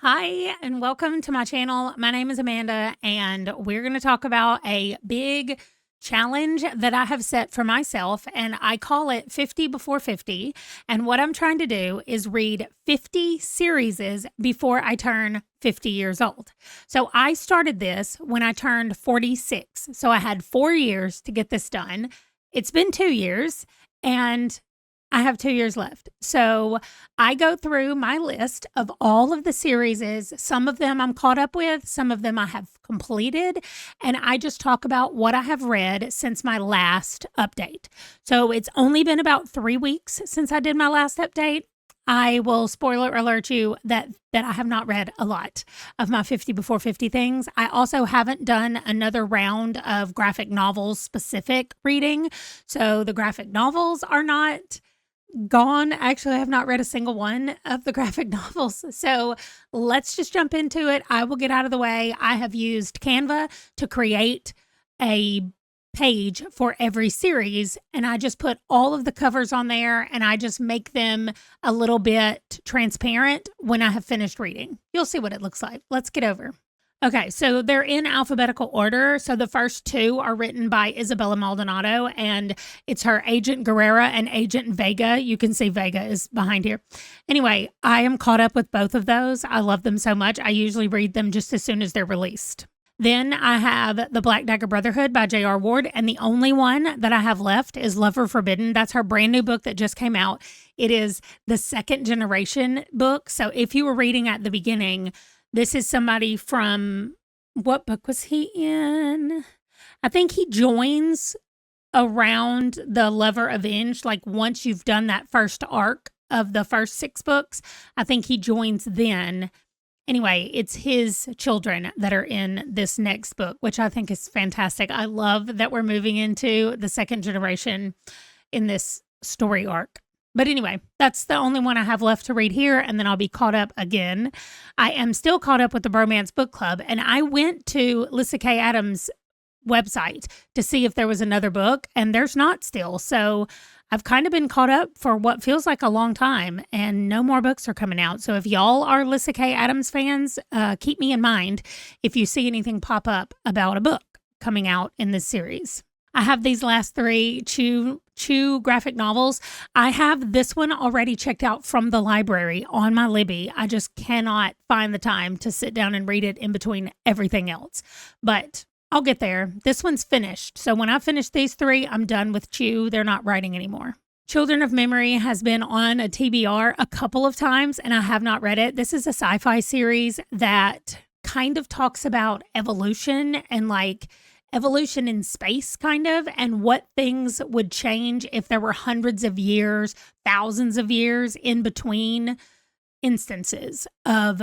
Hi, and welcome to my channel. My name is Amanda, and we're going to talk about a big challenge that I have set for myself, and I call it 50 before 50. And what I'm trying to do is read 50 series before I turn 50 years old. So I started this when I turned 46. So I had 4 years to get this done. It's been 2 years, and I have 2 years left. So I go through my list of all of the series. Some of them I'm caught up with, some of them I have completed, and I just talk about what I have read since my last update. So it's only been about 3 weeks since I did my last update. I will spoiler alert you that I have not read a lot of my 50 before 50 things. I also haven't done another round of graphic novels specific reading. So the graphic novels are not gone. Actually, I have not read a single one of the graphic novels. So let's just jump into it. I will get out of the way. I have used Canva to create a page for every series, and I just put all of the covers on there, and I just make them a little bit transparent when I have finished reading. You'll see what it looks like. Let's get over. Okay, so they're in alphabetical order. So the first two are written by Isabella Maldonado, and it's her Agent Guerrera and Agent Vega. You can see Vega is behind here. Anyway, I am caught up with both of those. I love them so much. I usually read them just as soon as they're released. Then I have The Black Dagger Brotherhood by J.R. Ward, and the only one that I have left is Lover Forbidden. That's her brand new book that just came out. It is the second generation book. So if you were reading at the beginning, this is somebody from, what book was he in? I think he joins around the Lover Avenged. Like once you've done that first arc of the first 6 books, I think he joins then. Anyway, it's his children that are in this next book, which I think is fantastic. I love that we're moving into the second generation in this story arc. But anyway, that's the only one I have left to read here, and then I'll be caught up again. I am still caught up with the Bromance Book Club, and I went to Lyssa Kay Adams' website to see if there was another book, and there's not still. So I've kind of been caught up for what feels like a long time, and no more books are coming out. So if y'all are Lyssa Kay Adams fans, keep me in mind if you see anything pop up about a book coming out in this series. I have these last 3 Chew graphic novels. I have this one already checked out from the library on my Libby. I just cannot find the time to sit down and read it in between everything else. But I'll get there. This one's finished. So when I finish these 3, I'm done with Chew. They're not writing anymore. Children of Memory has been on a TBR a couple of times, and I have not read it. This is a sci-fi series that kind of talks about evolution and like evolution in space kind of, and what things would change if there were hundreds of years, thousands of years in between instances of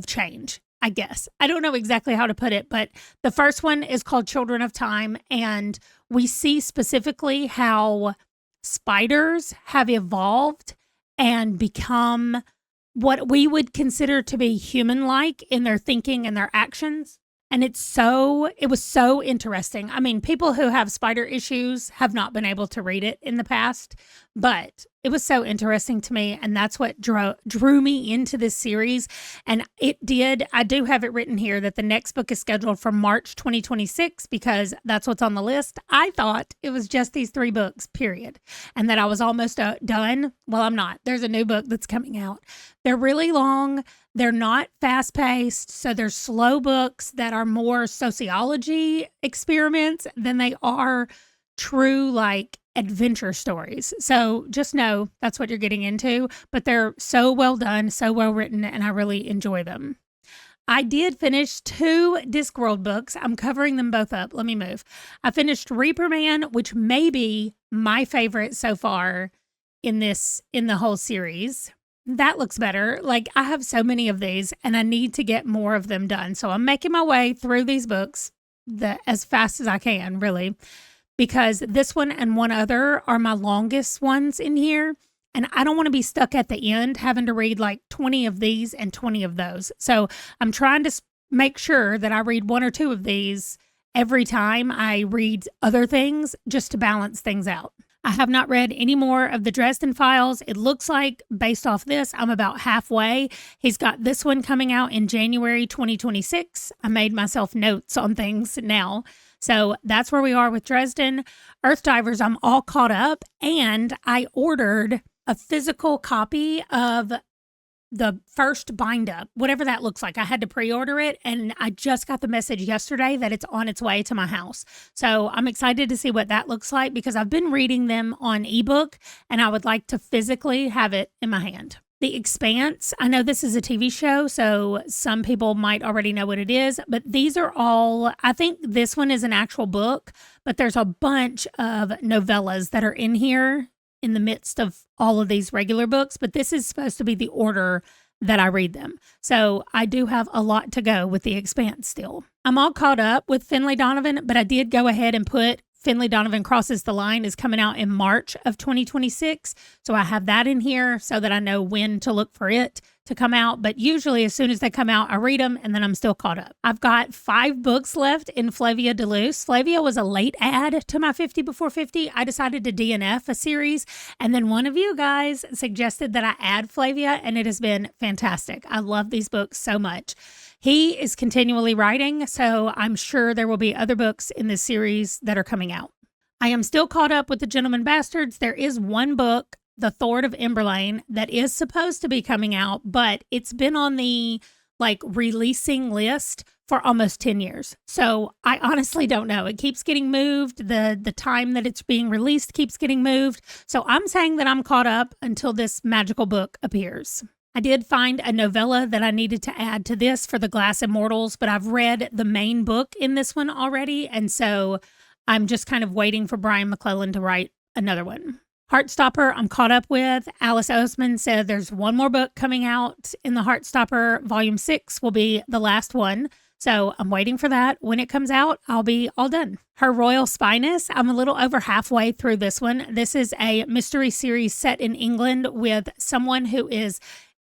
change, I guess. I don't know exactly how to put it, but the first one is called Children of Time, and we see specifically how spiders have evolved and become what we would consider to be human-like in their thinking and their actions. And it was so interesting. I mean, people who have spider issues have not been able to read it in the past, but it was so interesting to me. And that's what drew me into this series. And I do have it written here that the next book is scheduled for March 2026 because that's what's on the list. I thought it was just these 3 books, period. And that I was almost done. Well, I'm not. There's a new book that's coming out. They're really long. They're not fast-paced, so they're slow books that are more sociology experiments than they are true, like, adventure stories. So just know that's what you're getting into, but they're so well done, so well written, and I really enjoy them. I did finish 2 Discworld books. I'm covering them both up. Let me move. I finished Reaper Man, which may be my favorite so far in the whole series. That looks better. Like, I have so many of these and I need to get more of them done. So I'm making my way through these books as fast as I can, really, because this one and one other are my longest ones in here. And I don't want to be stuck at the end having to read like 20 of these and 20 of those. So I'm trying to make sure that I read 1 or 2 of these every time I read other things just to balance things out. I have not read any more of the Dresden Files. It looks like, based off this, I'm about halfway. He's got this one coming out in January 2026. I made myself notes on things now. So that's where we are with Dresden. Earth Divers, I'm all caught up, and I ordered a physical copy of the first bind up, whatever that looks like. I had to pre-order it, and I just got the message yesterday that it's on its way to my house. So I'm excited to see what that looks like because I've been reading them on ebook and I would like to physically have it in my hand. The Expanse, I know this is a TV show, so some people might already know what it is, but these are all, I think this one is an actual book, but there's a bunch of novellas that are in here in the midst of all of these regular books, but this is supposed to be the order that I read them. So I do have a lot to go with The Expanse still. I'm all caught up with Finlay Donovan, but I did go ahead and put Finlay Donovan Crosses the Line is coming out in March of 2026. So I have that in here so that I know when to look for it to come out. But usually as soon as they come out, I read them and then I'm still caught up. I've got 5 books left in Flavia Deluxe. Flavia was a late add to my 50 Before 50. I decided to DNF a series. And then one of you guys suggested that I add Flavia, and it has been fantastic. I love these books so much. He is continually writing, so I'm sure there will be other books in this series that are coming out. I am still caught up with The Gentleman Bastards. There is one book, The Thord of Emberlane, that is supposed to be coming out, but it's been on the releasing list for almost 10 years. So I honestly don't know. It keeps getting moved. The time that it's being released keeps getting moved. So I'm saying that I'm caught up until this magical book appears. I did find a novella that I needed to add to this for The Glass Immortals, but I've read the main book in this one already, and so I'm just kind of waiting for Brian McClellan to write another one. Heartstopper, I'm caught up with. Alice Oseman said there's one more book coming out in the Heartstopper. Volume 6 will be the last one, so I'm waiting for that. When it comes out, I'll be all done. Her Royal Spyness, I'm a little over halfway through this one. This is a mystery series set in England with someone who is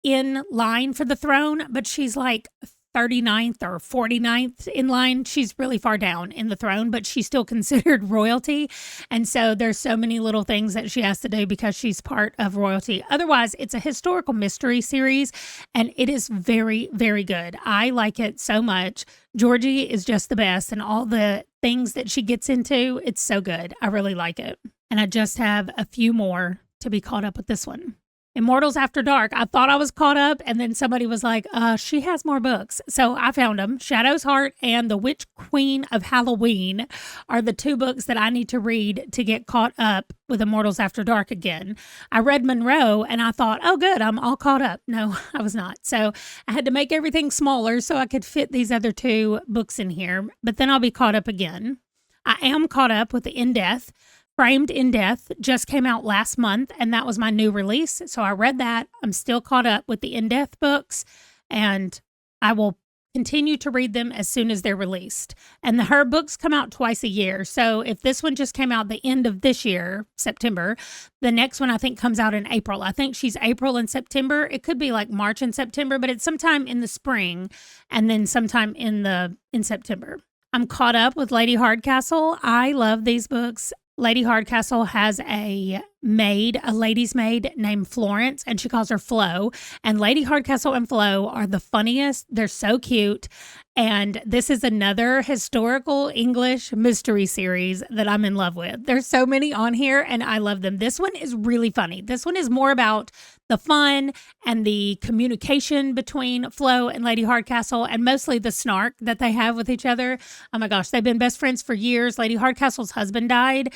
in line for the throne, but she's like 39th or 49th in line. She's really far down in the throne, but she's still considered royalty. And so there's so many little things that she has to do because she's part of royalty. Otherwise, it's a historical mystery series, and it is very, very good. I like it so much. Georgie is just the best, and all the things that she gets into, it's so good. I really like it. And I just have a few more to be caught up with this one. Immortals After Dark. I thought I was caught up, and then somebody was like, she has more books. So I found them. Shadow's Heart and The Witch Queen of Halloween are the 2 books that I need to read to get caught up with Immortals After Dark again. I read Monroe, and I thought, oh, good, I'm all caught up. No, I was not. So I had to make everything smaller so I could fit these other 2 books in here, but then I'll be caught up again. I am caught up with the In Death. Framed in Death just came out last month, and that was my new release. So I read that. I'm still caught up with the In Death books, and I will continue to read them as soon as they're released. And her books come out twice a year. So if this one just came out the end of this year, September, the next one I think comes out in April. I think she's April and September. It could be like March and September, but it's sometime in the spring and then sometime in September. I'm caught up with Lady Hardcastle. I love these books. Lady Hardcastle has a lady's maid named Florence, and she calls her Flo. And Lady Hardcastle and Flo are the funniest. They're so cute. And this is another historical English mystery series that I'm in love with. There's so many on here, and I love them. This one is really funny. This one is more about the fun and the communication between Flo and Lady Hardcastle, and mostly the snark that they have with each other. Oh my gosh, they've been best friends for years. Lady Hardcastle's husband died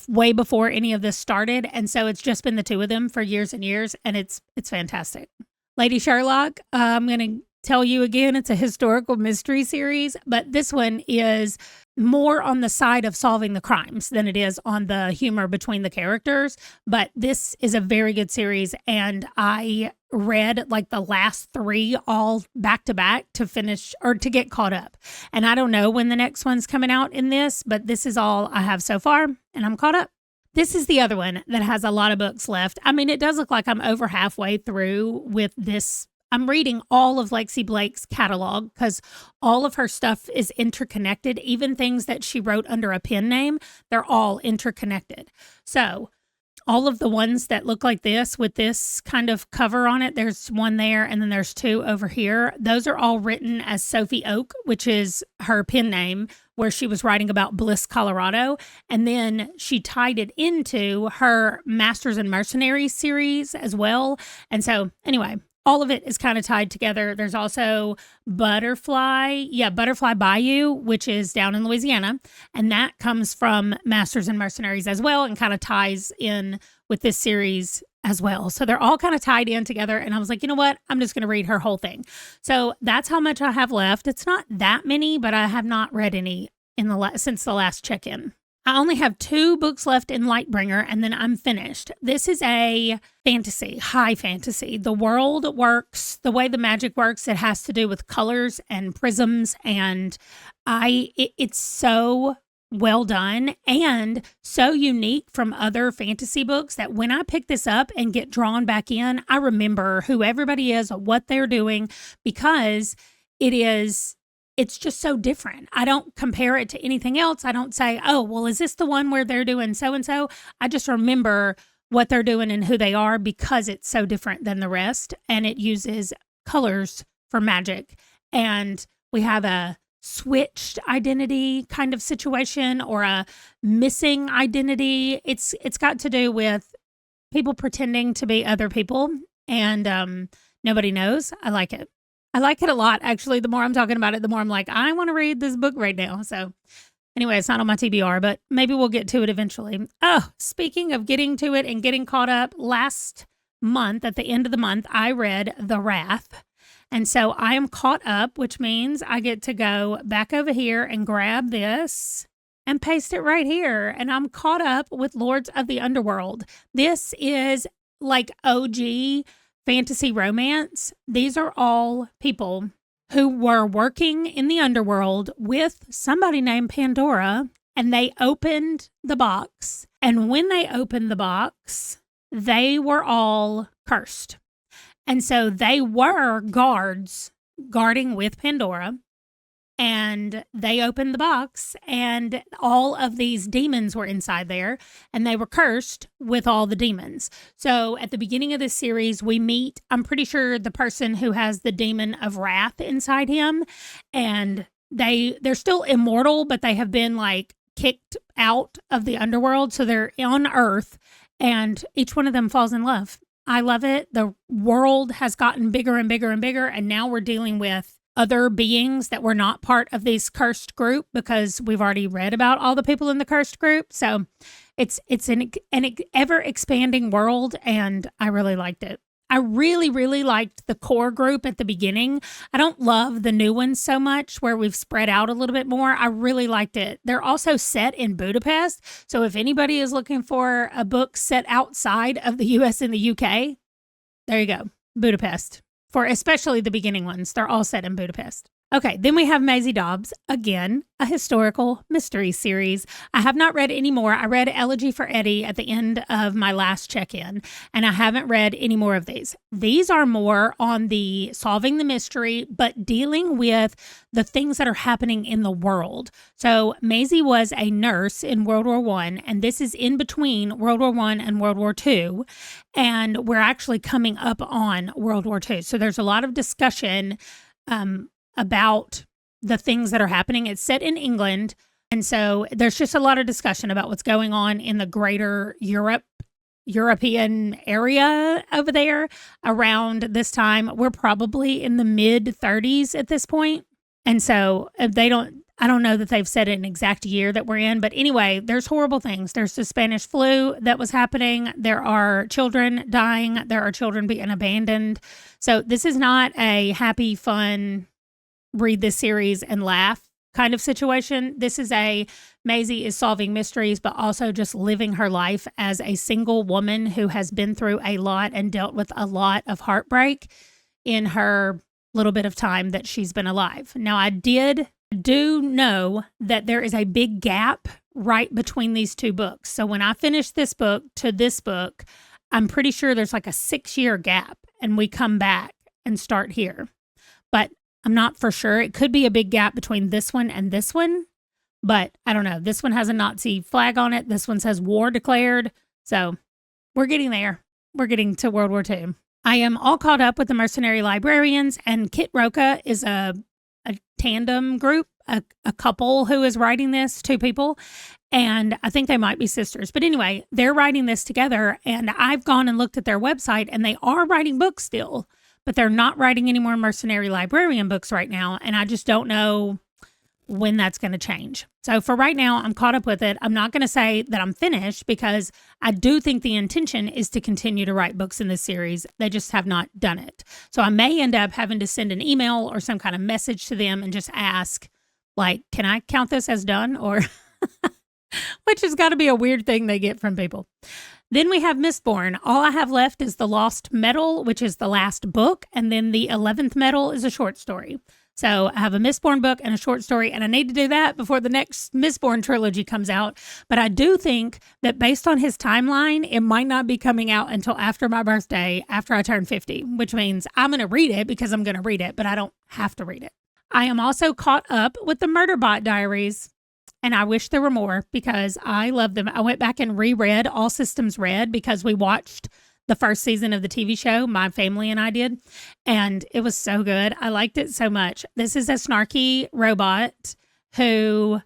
way before any of this started, and so it's just been the 2 of them for years and years, and it's fantastic. Lady Sherlock, I'm going to tell you again, it's a historical mystery series, but this one is more on the side of solving the crimes than it is on the humor between the characters. But this is a very good series, and I read like the last 3 all back to back to finish or to get caught up. And I don't know when the next one's coming out in this, but this is all I have so far, and I'm caught up. This is the other one that has a lot of books left. I mean, it does look like I'm over halfway through with this. I'm reading all of Lexi Blake's catalog because all of her stuff is interconnected. Even things that she wrote under a pen name, they're all interconnected. So all of the ones that look like this with this kind of cover on it, there's one there and then there's two over here. Those are all written as Sophie Oak, which is her pen name, where she was writing about Bliss, Colorado. And then she tied it into her Masters and Mercenaries series as well. And so anyway, all of it is kind of tied together. There's also Butterfly Bayou, which is down in Louisiana. And that comes from Masters and Mercenaries as well and kind of ties in with this series as well. So they're all kind of tied in together. And I was like, you know what? I'm just going to read her whole thing. So that's how much I have left. It's not that many, but I have not read any since the last check-in. I only have 2 books left in Lightbringer, and then I'm finished. This is a fantasy, high fantasy. The world works, the way the magic works, it has to do with colors and prisms, and it's so well done and so unique from other fantasy books that when I pick this up and get drawn back in, I remember who everybody is, what they're doing, because it's just so different. I don't compare it to anything else. I don't say, oh, well, is this the one where they're doing so-and-so? I just remember what they're doing and who they are because it's so different than the rest. And it uses colors for magic. And we have a switched identity kind of situation or a missing identity. It's got to do with people pretending to be other people. And nobody knows. I like it. I like it a lot, actually. The more I'm talking about it, the more I'm like, I want to read this book right now. So anyway, it's not on my TBR, but maybe we'll get to it eventually. Oh, speaking of getting to it and getting caught up, last month, at the end of the month, I read The Wrath. And so I am caught up, which means I get to go back over here and grab this and paste it right here. And I'm caught up with Lords of the Underworld. This is like OG fantasy romance. These are all people who were working in the underworld with somebody named Pandora, and they opened the box. And when they opened the box, they were all cursed. And so they were guards guarding with Pandora. And they opened the box and all of these demons were inside there and they were cursed with all the demons. So at the beginning of this series, we meet, I'm pretty sure, the person who has the demon of wrath inside him. And they're still immortal, but they have been like kicked out of the underworld. So they're on Earth and each one of them falls in love. I love it. The world has gotten bigger and bigger and bigger. And now we're dealing with other beings that were not part of this cursed group because we've already read about all the people in the cursed group. So it's an ever expanding world, and I really liked it. I really, really liked the core group at the beginning. I don't love the new ones so much where we've spread out a little bit more. I really liked it. They're also set in Budapest. So if anybody is looking for a book set outside of the US and the UK, there you go, Budapest. For especially the beginning ones, they're all set in Budapest. Okay, then we have Maisie Dobbs, again, a historical mystery series. I have not read any more. I read Elegy for Eddie at the end of my last check-in, and I haven't read any more of these. These are more on the solving the mystery, but dealing with the things that are happening in the world. So Maisie was a nurse in World War I, and this is in between World War I and World War II, and we're actually coming up on World War II. So there's a lot of discussion about the things that are happening. It's set in England. And so there's just a lot of discussion about what's going on in the greater European area over there around this time. We're probably in the mid 30s at this point. And so I don't know that they've said an exact year that we're in, but anyway, there's horrible things. There's the Spanish flu that was happening. There are children dying. There are children being abandoned. So this is not a happy, fun, read this series and laugh kind of situation. This is Maisie is solving mysteries, but also just living her life as a single woman who has been through a lot and dealt with a lot of heartbreak in her little bit of time that she's been alive. Now, I do know that there is a big gap right between these two books. So when I finish this book to this book, I'm pretty sure there's like a 6-year gap and we come back and start here. But I'm not for sure. It could be a big gap between this one and this one, but I don't know. This one has a Nazi flag on it. This one says war declared. So we're getting there. We're getting to World War II. I am all caught up with the Mercenary Librarians, and Kit Roca is a tandem group, a couple who is writing this, two people, and I think they might be sisters. But anyway, they're writing this together, and I've gone and looked at their website, and they are writing books still, but they're not writing any more Mercenary Librarian books right now, and I just don't know when that's going to change. So for right now, I'm caught up with it. I'm not going to say that I'm finished because I do think the intention is to continue to write books in this series. They just have not done it. So I may end up having to send an email or some kind of message to them and just ask, like, can I count this as done? Or which has got to be a weird thing they get from people. Then we have Mistborn. All I have left is The Lost Metal, which is the last book. And then The 11th Metal is a short story. So I have a Mistborn book and a short story, and I need to do that before the next Mistborn trilogy comes out. But I do think that based on his timeline, it might not be coming out until after my birthday, after I turn 50, which means I'm going to read it because I'm going to read it, but I don't have to read it. I am also caught up with the Murderbot Diaries, and I wish there were more because I love them. I went back and reread All Systems Red because we watched the first season of the TV show, my family and I did, and it was so good. I liked it so much. This is a snarky robot who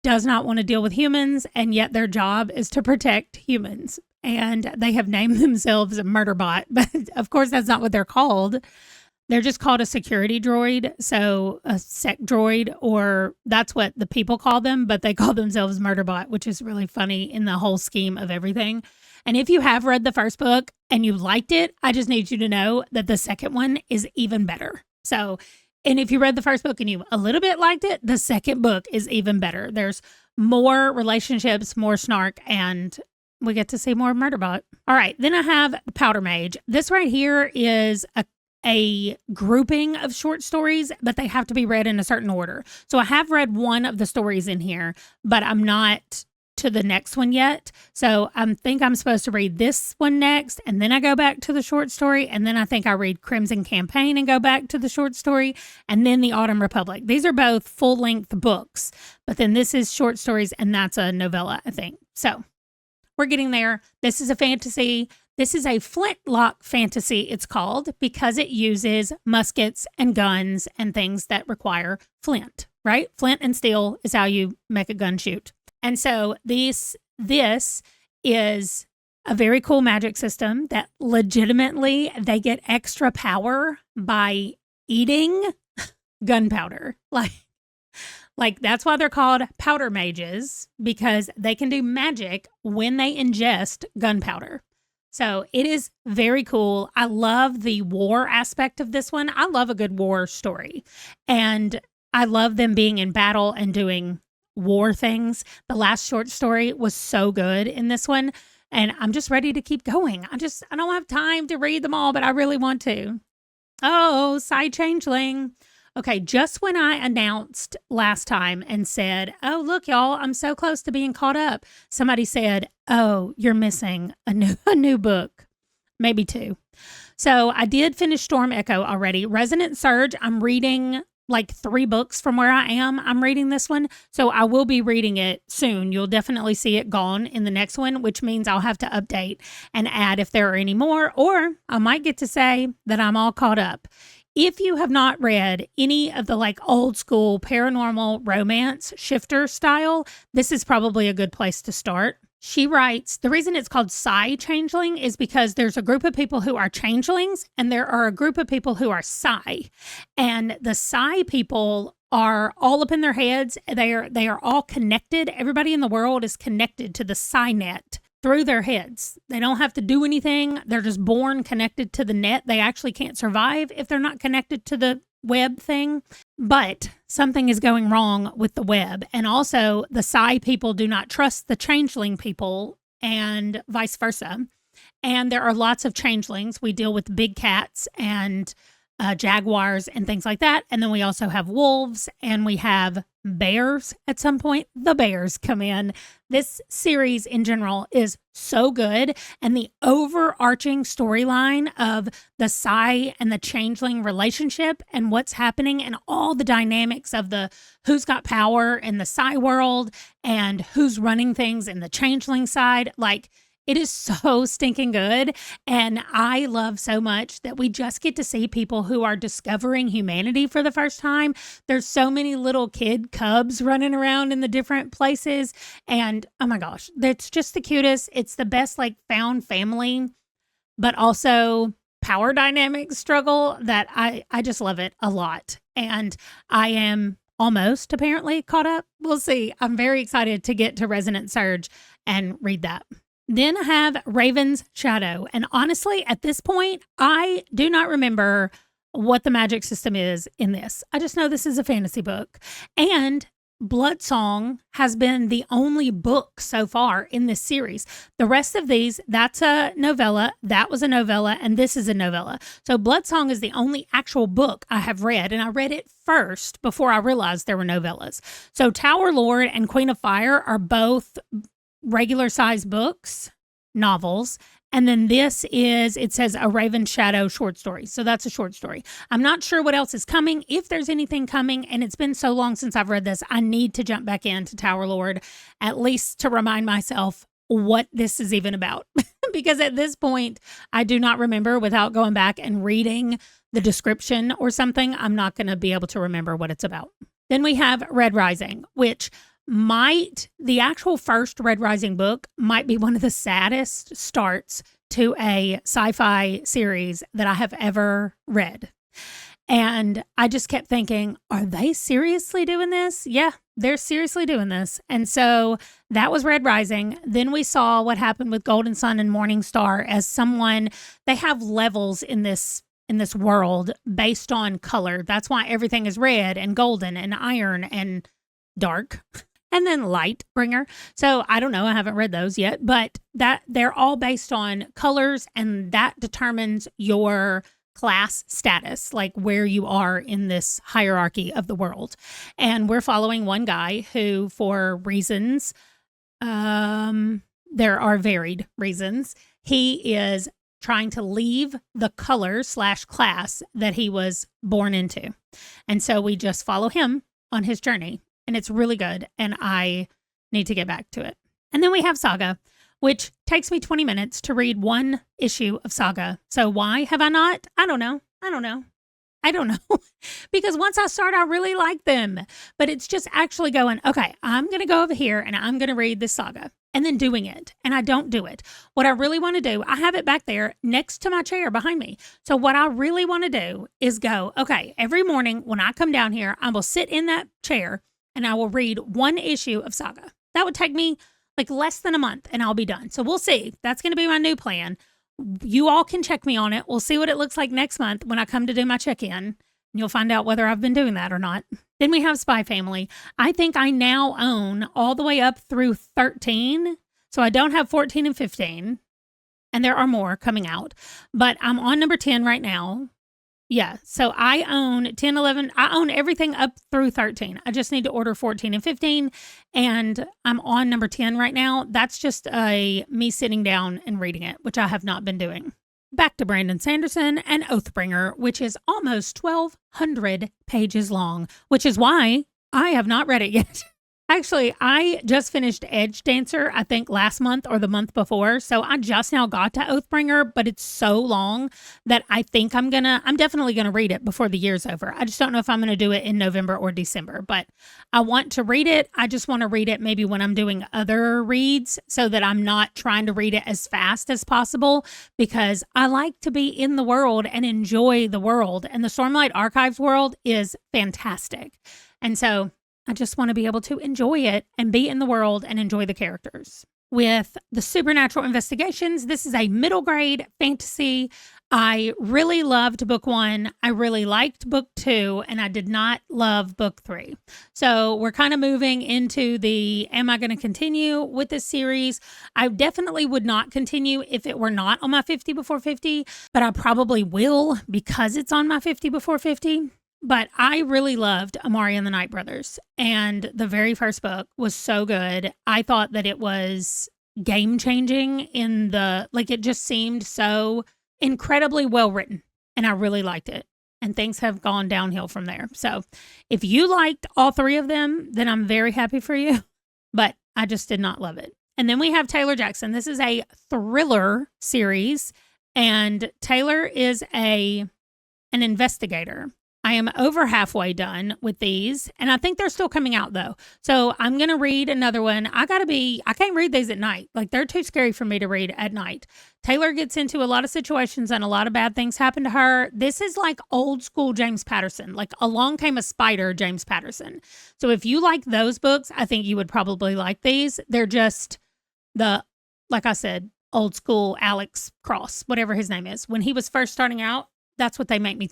does not want to deal with humans, and yet their job is to protect humans. And they have named themselves a Murderbot, but of course that's not what they're called. They're just called a security droid, so a sec droid, or that's what the people call them, but they call themselves Murderbot, which is really funny in the whole scheme of everything. And if you have read the first book and you liked it, I just need you to know that the second one is even better. So, and if you read the first book and you a little bit liked it, the second book is even better. There's more relationships, more snark, and we get to see more Murderbot. All right, then I have Powder Mage. This right here is a grouping of short stories, but they have to be read in a certain order. So I have read one of the stories in here, but I'm not to the next one yet. So I think I'm supposed to read this one next, and then I go back to the short story, and then I think I read Crimson Campaign and go back to the short story, and then the Autumn Republic. These are both full-length books, but then this is short stories, and that's a novella, I think. So we're getting there. This is a fantasy. This is a flintlock fantasy, it's called, because it uses muskets and guns and things that require flint, right? Flint and steel is how you make a gun shoot. And so this is a very cool magic system that legitimately they get extra power by eating gunpowder. Like that's why they're called powder mages, because they can do magic when they ingest gunpowder. So it is very cool. I love the war aspect of this one. I love a good war story. And I love them being in battle and doing war things. The last short story was so good in this one. And I'm just ready to keep going. I don't have time to read them all, but I really want to. Oh, Side Changeling. Okay, just when I announced last time and said, oh, look, y'all, I'm so close to being caught up, somebody said, oh, you're missing a new book, maybe two. So I did finish Storm Echo already. Resonant Surge, I'm reading like 3 books from where I am. I'm reading this one, so I will be reading it soon. You'll definitely see it gone in the next one, which means I'll have to update and add if there are any more, or I might get to say that I'm all caught up. If you have not read any of the like old school paranormal romance shifter style, this is probably a good place to start. She writes, the reason it's called Sci-Changeling is because there's a group of people who are changelings and there are a group of people who are Sci. And the Sci people are all up in their heads. They are all connected. Everybody in the world is connected to the Sci net through their heads. They don't have to do anything. They're just born connected to the net. They actually can't survive if they're not connected to the web thing. But something is going wrong with the web. And also the Psi people do not trust the changeling people and vice versa. And there are lots of changelings. We deal with big cats and jaguars and things like that. And then we also have wolves and we have bears at some point. The bears come in. This series in general is so good. And the overarching storyline of the Psi and the changeling relationship and what's happening and all the dynamics of the who's got power in the Psi world and who's running things in the changeling side, like It is so stinking good. And I love so much that we just get to see people who are discovering humanity for the first time. There's so many little kid cubs running around in the different places. And oh my gosh, that's just the cutest. It's the best, like, found family, but also power dynamic struggle that I just love it a lot. And I am almost apparently caught up. We'll see. I'm very excited to get to Resonant Surge and read that. Then I have Raven's Shadow. And honestly, at this point, I do not remember what the magic system is in this. I just know this is a fantasy book. And Blood Song has been the only book so far in this series. The rest of these, that's a novella, that was a novella, and this is a novella. So Blood Song is the only actual book I have read, and I read it first before I realized there were novellas. So Tower Lord and Queen of Fire are both regular size books, novels. And then this is, it says A Raven's Shadow short story. So that's a short story. I'm not sure what else is coming, if there's anything coming. And it's been so long since I've read this. I need to jump back into Tower Lord, at least to remind myself what this is even about. Because at this point, I do not remember without going back and reading the description or something. I'm not going to be able to remember what it's about. Then we have Red Rising, which the actual first Red Rising book might be one of the saddest starts to a sci-fi series that I have ever read. And I just kept thinking, are they seriously doing this? Yeah, they're seriously doing this. And so that was Red Rising. Then we saw what happened with Golden Sun and Morning Star as someone, they have levels in this world based on color. That's why everything is red and golden and iron and dark. And then Lightbringer. So I don't know. I haven't read those yet, but that they're all based on colors, and that determines your class status, like where you are in this hierarchy of the world. And we're following one guy who, for reasons, there are varied reasons, he is trying to leave the color/class that he was born into. And so we just follow him on his journey. And it's really good, and I need to get back to it. And then we have Saga, which takes me 20 minutes to read one issue of Saga. So why have I not? I don't know. Because once I start, I really like them. But it's just actually going, okay, I'm going to go over here, and I'm going to read this Saga, and then doing it. And I don't do it. What I really want to do, I have it back there next to my chair behind me. So what I really want to do is go, okay, every morning when I come down here, I will sit in that chair, and I will read one issue of Saga. That would take me like less than a month, and I'll be done. So we'll see. That's going to be my new plan. You all can check me on it. We'll see what it looks like next month when I come to do my check-in. And you'll find out whether I've been doing that or not. Then we have Spy Family. I think I now own all the way up through 13. So I don't have 14 and 15. And there are more coming out. But I'm on number 10 right now. Yeah, so I own 10, 11, I own everything up through 13. I just need to order 14 and 15, and I'm on number 10 right now. That's just me sitting down and reading it, which I have not been doing. Back to Brandon Sanderson and Oathbringer, which is almost 1,200 pages long, which is why I have not read it yet. Actually, I just finished Edge Dancer, I think last month or the month before. So I just now got to Oathbringer, but it's so long that I think I'm definitely going to read it before the year's over. I just don't know if I'm going to do it in November or December, but I want to read it. I just want to read it maybe when I'm doing other reads so that I'm not trying to read it as fast as possible, because I like to be in the world and enjoy the world. And the Stormlight Archives world is fantastic. And so I just want to be able to enjoy it and be in the world and enjoy the characters. With the Supernatural Investigations, this is a middle grade fantasy. I really loved book 1. I really liked book 2, and I did not love book 3. So we're kind of moving into am I going to continue with this series? I definitely would not continue if it were not on my 50 before 50, but I probably will because it's on my 50 before 50. But I really loved Amari and the Night Brothers, and the very first book was so good. I thought that it was game-changing it just seemed so incredibly well written, and I really liked it. And things have gone downhill from there. So if you liked all 3 of them, then I'm very happy for you, but I just did not love it. And then we have Taylor Jackson. This is a thriller series, and Taylor is an investigator. I am over halfway done with these, and I think they're still coming out though. So I'm going to read another one. I can't read these at night. Like, they're too scary for me to read at night. Taylor gets into a lot of situations and a lot of bad things happen to her. This is like old school James Patterson, like Along Came a Spider, James Patterson. So if you like those books, I think you would probably like these. They're just like I said, old school Alex Cross, whatever his name is. When he was first starting out, that's what they make me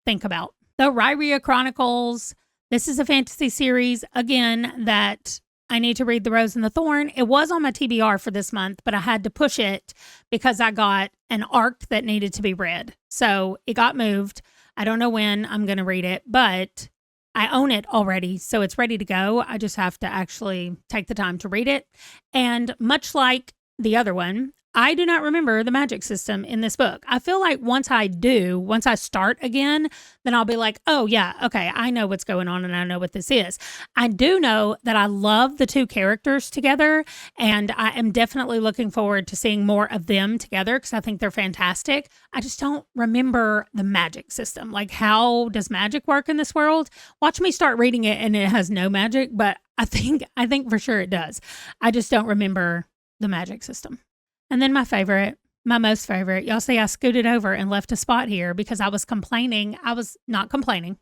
think about. The Ryria Chronicles. This is a fantasy series, again, that I need to read. The Rose and the Thorn. It was on my TBR for this month, but I had to push it because I got an arc that needed to be read. So it got moved. I don't know when I'm going to read it, but I own it already, so it's ready to go. I just have to actually take the time to read it. And much like the other one, I do not remember the magic system in this book. I feel like once I start again, then I'll be like, oh yeah, okay, I know what's going on and I know what this is. I do know that I love the two characters together, and I am definitely looking forward to seeing more of them together because I think they're fantastic. I just don't remember the magic system. Like, how does magic work in this world? Watch me start reading it and it has no magic, but I think for sure it does. I just don't remember the magic system. And then my most favorite, y'all see I scooted over and left a spot here because I was complaining. I was not complaining.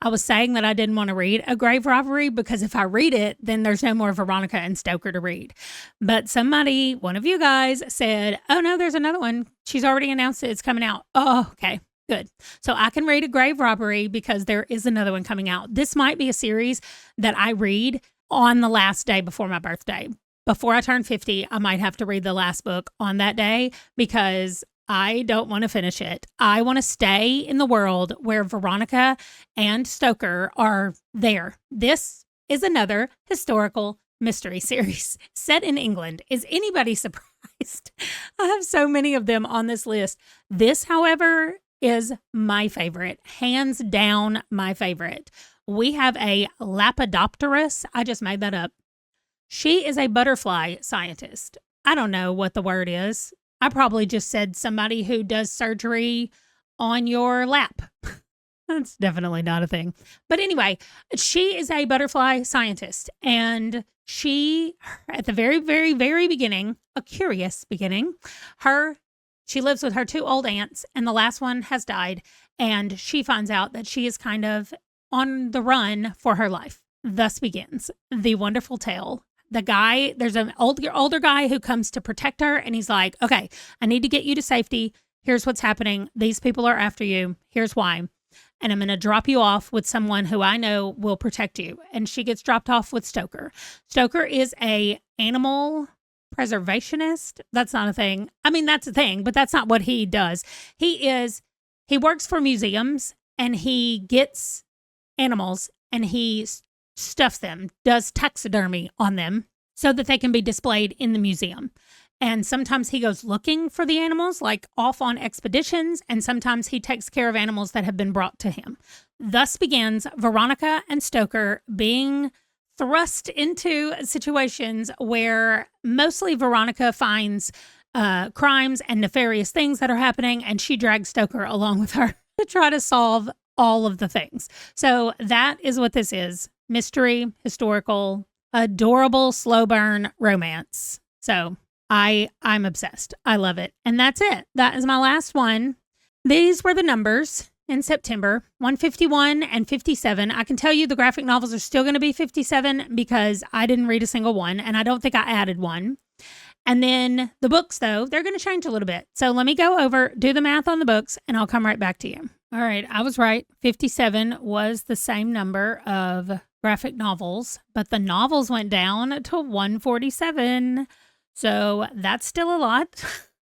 I was saying that I didn't want to read A Grave Robbery because if I read it, then there's no more Veronica and Stoker to read. But one of you guys said, oh no, there's another one. She's already announced it. It's coming out. Oh, okay, good. So I can read A Grave Robbery because there is another one coming out. This might be a series that I read on the last day before my birthday. Before I turn 50, I might have to read the last book on that day because I don't want to finish it. I want to stay in the world where Veronica and Stoker are there. This is another historical mystery series set in England. Is anybody surprised? I have so many of them on this list. This, however, is my favorite. Hands down, my favorite. We have a Lepidopterus. I just made that up. She is a butterfly scientist. I don't know what the word is. I probably just said somebody who does surgery on your lap. That's definitely not a thing. But anyway, she is a butterfly scientist. And she, at the very, very, very beginning, a curious beginning, she lives with her two old aunts, and the last one has died. And she finds out that she is kind of on the run for her life. Thus begins the wonderful tale. There's an older guy who comes to protect her, and he's like, okay, I need to get you to safety. Here's what's happening. These people are after you. Here's why. And I'm going to drop you off with someone who I know will protect you. And she gets dropped off with Stoker. Stoker is a animal preservationist. That's not a thing. I mean, that's a thing, but that's not what he does. He works for museums, and he gets animals and he stuffs them, does taxidermy on them so that they can be displayed in the museum. And sometimes he goes looking for the animals, like off on expeditions, and sometimes he takes care of animals that have been brought to him. Thus begins Veronica and Stoker being thrust into situations where mostly Veronica finds crimes and nefarious things that are happening, and she drags Stoker along with her to try to solve all of the things. So that is what this is. Mystery, historical, adorable, slow burn romance. So I'm obsessed. I love it. And that's it. That is my last one. These were the numbers in September, 151 and 57. I can tell you the graphic novels are still going to be 57 because I didn't read a single one, and I don't think I added one. And then the books, though, they're going to change a little bit. So let me go over, do the math on the books, and I'll come right back to you. All right, I was right. 57 was the same number of graphic novels, but the novels went down to 147. So that's still a lot.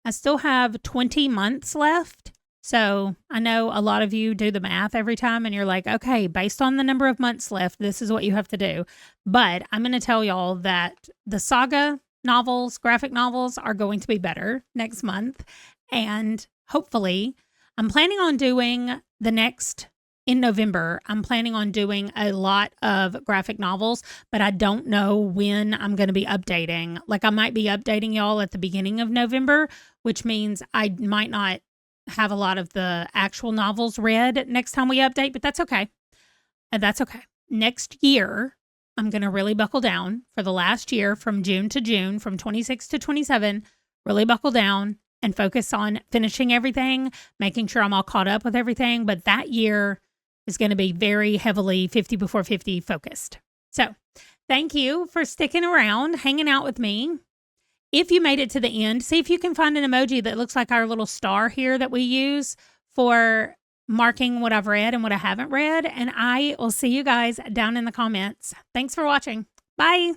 I still have 20 months left. So I know a lot of you do the math every time and you're like, okay, based on the number of months left, this is what you have to do. But I'm going to tell y'all that the saga novels, graphic novels are going to be better next month. And hopefully I'm planning on doing the next in November, I'm planning on doing a lot of graphic novels, but I don't know when I'm going to be updating. Like, I might be updating y'all at the beginning of November, which means I might not have a lot of the actual novels read next time we update, but that's okay. And that's okay. Next year, I'm going to really buckle down for the last year from June to June, from 26 to 27, really buckle down and focus on finishing everything, making sure I'm all caught up with everything. But that year is going to be very heavily 50 before 50 focused. So thank you for sticking around, hanging out with me. If you made it to the end, see if you can find an emoji that looks like our little star here that we use for marking what I've read and what I haven't read. And I will see you guys down in the comments. Thanks for watching. Bye.